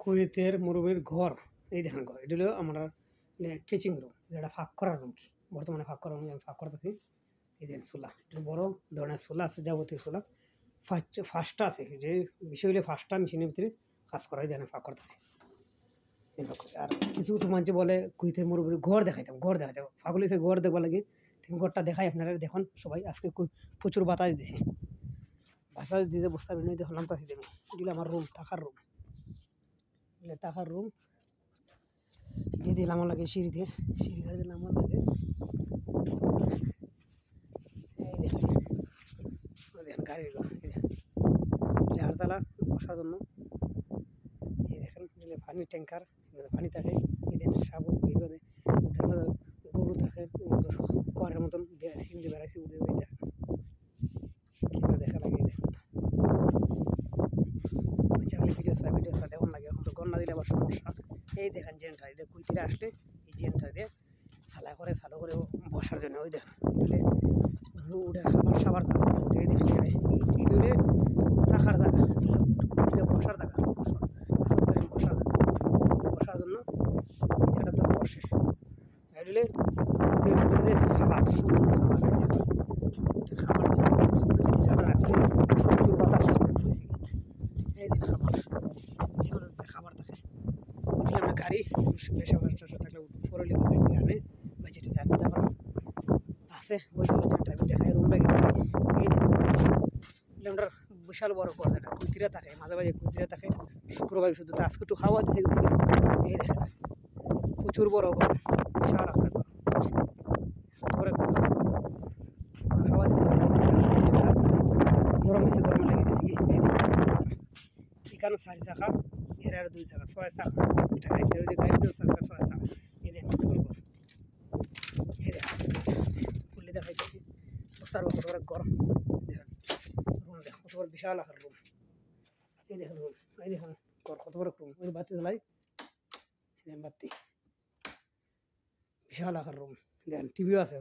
কুয়েতের মুরব্বীর ঘর এই দেখেন ঘর এটা হলো আমরা কিচিং রুম যেটা ফাঁক করার রুম কি বর্তমানে ফাঁক করার রুম আমি ফাঁক করতেছি এই দেখেন চুলা এটা বড় ধরনের চুলা আছে যাবতীয় চুলা ফার্স্টটা আছে যে বিষয় হলে ফার্স্টটা মেশিনের ভিতরে কাজ করাই দেখেন ফাঁক করতেছি আর কিছু কিছু মানুষ বলে কুয়েতের মুরব্বীর ঘর দেখাইতাম ফাঁক হলেছে ঘর দেখবার লাগে তুমি ঘরটা দেখাই আপনারা দেখুন সবাই আজকে প্রচুর বাতাস দিছে বাতাস দিতে বসতে পারি না দেখলাম তাছি দেবে এগুলো আমার রুম থাকার রুম যে দিলাম লাগে সিঁড়ি দিলাম লাগে এই দেখেন গাড়ির ঘর ঝাড় চালা বসার জন্য এই দেখেন পানির ট্যাঙ্কার পানি থাকে এই দেখেন শাবক এইভাবে গরু থাকে ঘরের মতন সিন্দি বেড়াইছে উঠে ওই দেখেন কীভাবে দেখা লাগে এই দেখেন ভিডিও চা দেখুন লাগে এখন তো গন্না দিলে আবার সমস্যা এই দেখেন জেন্টার এটা কুইতিরে আসলে এই জেন্টার দিয়ে চালু করে বসার জন্য ওই দেখেন উঠে খাবার আছে এই দেখেন এগুলো থাকার জায়গা কুইতিরে বসার জায়গা বসার জন্য এই জায়গাটা তো বসে এগুলো খাবার রাখছে প্রচুর বাতাস এই দিন খাবার থাকে আমরা গাড়ি বেশি থাকলে ফোরলে গাড়ি বা যেটা জানি তারপর আছে ওই জায়গাটা দেখায় রুমটা এই আমরা বিশাল বড় পর্দাটা কুইতিরা থাকে মাঝে কুইতিরা থাকে শুক্রবার শুধু আজকে একটু খাওয়া দিতে এই দেখেন প্রচুর বড় ঘর বিশাল আকার ঘর খাওয়া দিচ্ছে গরম লেগে গেছে কি এই দেখেন এখানে 4 চাকা এর আর 2 চাকা 6 চাকা এটা গাড়ি 2 চাকা 6 চাকা এই দেখেন খুলে দেখাইতেছি বস্তার কত বড় গরম দেখেন রুম দেখো কত বড় বিশাল আকার রুম এই দেখেন রুম এই দেখেন ঘর কত বড় রুম ওই বাতি জ্বালাই এই দেখেন বাতি বিশাল আকার রুম দেখেন টিভিও আছে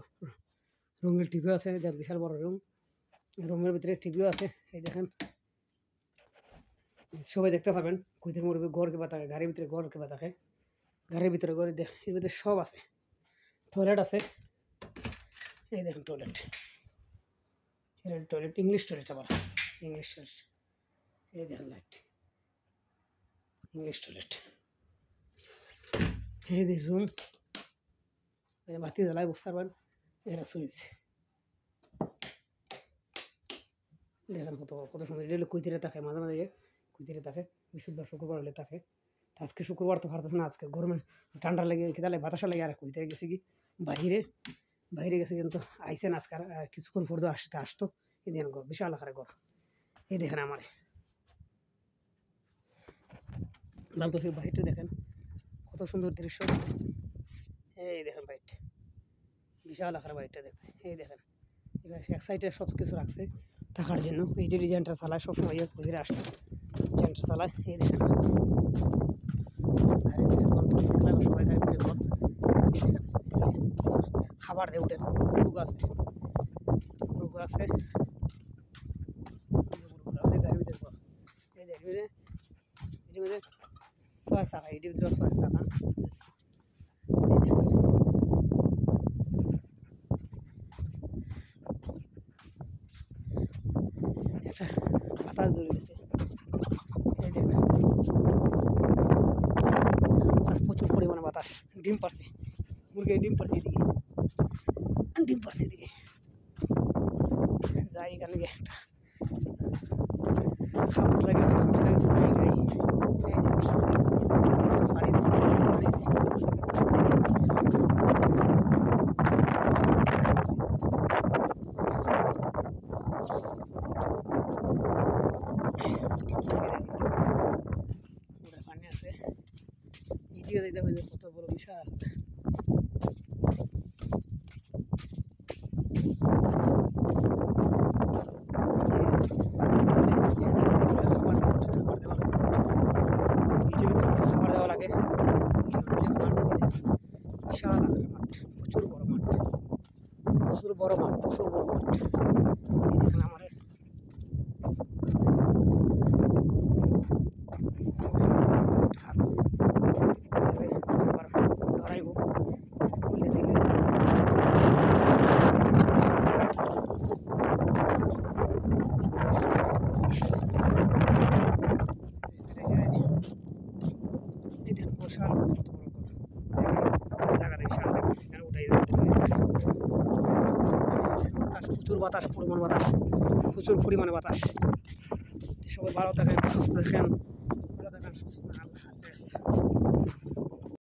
রঙের টিভিও আছে দেখেন বিশাল বড় রুম রুমের ভিতরে টিভিও আছে এই দেখেন সবাই দেখতে পাবেন কুইতের মুরব্বী ঘর কিবা থাকে গাড়ির ভিতরে ঘর কিবা থাকে গাড়ির ভিতরে ঘরে এর ভিতরে সব আছে টয়লেট আছে এই দেখেন টয়লেট ইংলিশ টয়লেট আবার ইংলিশ টয়লেট এই দেখেন লাইট ইংলিশ টয়লেট এই দেখুন রুম বাতি জ্বালায় বসতে পারবেন এরা সুইচ দেখেন কত সুন্দর এটা কুইতিরে থাকে মাঝে কুইতিরে থাকে বৃহস্পতিবার শুক্রবার হলে থাকে আজকে শুক্রবার তো পারতেছে না আজকে গরমে ঠান্ডা লেগে খেতালে বাতাসা লেগে আর কুইতিরে গেছে কি বাইরে গেছে কিন্তু আইসে না আজকাল কিছুক্ষণ পর আসতো এই দেখেন ঘর বিশাল আকারে ঘর এই দেখেন আমার নাম তো বাইরটা দেখেন কত সুন্দর দৃশ্য এই দেখেন বাইরটা বিশাল আকারে বাইরটা দেখতে এই দেখেন এবার এক সাইডে সব কিছু রাখছে থাকার জন্য এই যে ডিজাইনটা চালায় সবসময় কুইতিরে আসতো ডিজাইনটা চালায় এই দেখেন গাড়ির ভিতরে ঘর দেখলাম সবাই গাড়ির ভিতরে ঘর এই দেখেন খাবার দিয়ে উঠেন মুরগ আছে গাড়ির ভিতরে ঘর এই দেখেন এটির মধ্যে 6 চাকা এটির ভিতরে 6 চাকা এই দেখেন একটা বাতাস ধরে গেছে এই দেখেন প্রচুর পরিমাণে বাতাস ডিম পারছে মুরগি ডিম পারছে এদিকে যাই এখানে একটা খাবার লাগে শুনে যাই পানি আছে এদিকে যাইতে হবে কত বড় বিশাল খাবার দেওয়া লাগে বিশাল আকারের মাঠ প্রচুর বড় মাঠ এই দেখেন আমার এখানে বিশাল কত বড় জায়গাটা বিশাল জায়গা এখানে উঠাই বাতাস প্রচুর বাতাস প্রচুর পরিমাণে বাতাস সবাই ভালো থাকেন সুস্থ থাকেন আল্লাহ হাফেজ।